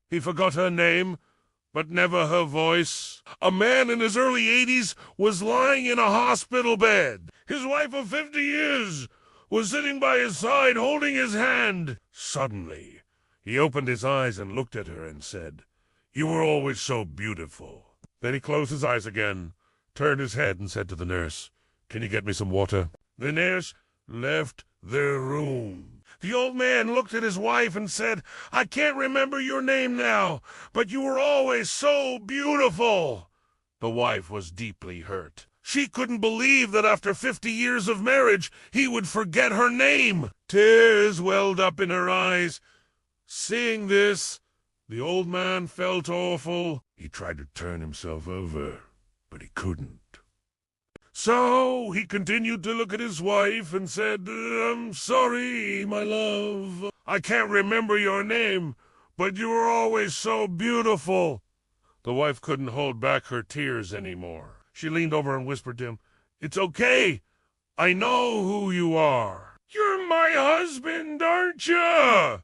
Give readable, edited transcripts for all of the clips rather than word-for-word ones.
He forgot her name, but never her voice. A man in his early 80s was lying in a hospital bed. His wife of 50 years was sitting by his side, holding his hand. Suddenly, he opened his eyes and looked at her and said, "You were always so beautiful." Then he closed his eyes again, turned his head, and said to the nurse, "Can you get me some water?" The nurse left their room. The old man looked at his wife and said, "I can't remember your name now, but you were always so beautiful." The wife was deeply hurt. She couldn't believe that after 50 years of marriage, he would forget her name. Tears welled up in her eyes. Seeing this, the old man felt awful. He tried to turn himself over, but he couldn't. So he continued to look at his wife and said, "I'm sorry, my love. I can't remember your name, but you were always so beautiful." The wife couldn't hold back her tears anymore. She leaned over and whispered to him, "It's okay. I know who you are. You're my husband, aren't you?"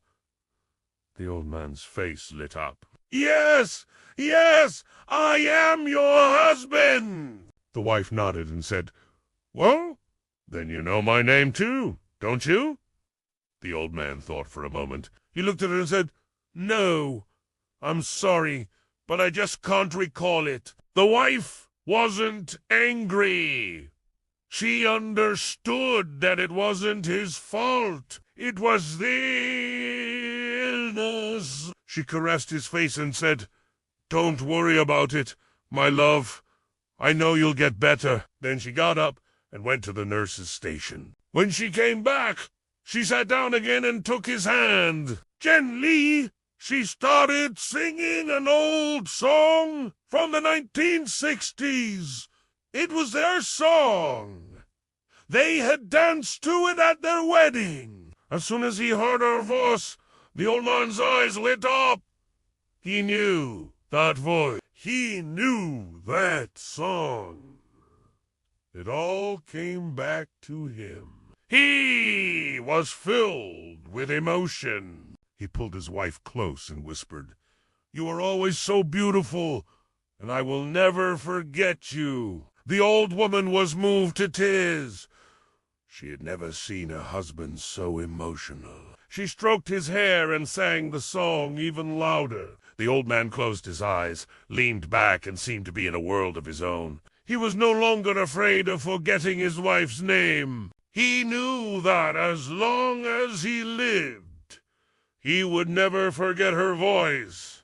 The old man's face lit up. "Yes, yes, I am your husband." The wife nodded and said, "Well, then you know my name too, don't you?" The old man thought for a moment. He looked at her and said, "No, I'm sorry, but I just can't recall it." The wife wasn't angry. She understood that it wasn't his fault. It was the illness. She caressed his face and said, "Don't worry about it, my love. I know you'll get better." Then she got up and went to the nurse's station. When she came back, she sat down again and took his hand. Gently, she started singing an old song from the 1960s. It was their song. They had danced to it at their wedding. As soon as he heard her voice, the old man's eyes lit up. He knew that voice. He knew that song. It all came back to him. He was filled with emotion. He pulled his wife close and whispered, "You are always so beautiful, and I will never forget you." The old woman was moved to tears. She had never seen her husband so emotional. She stroked his hair and sang the song even louder. The old man closed his eyes, leaned back, and seemed to be in a world of his own. He was no longer afraid of forgetting his wife's name. He knew that as long as he lived, he would never forget her voice.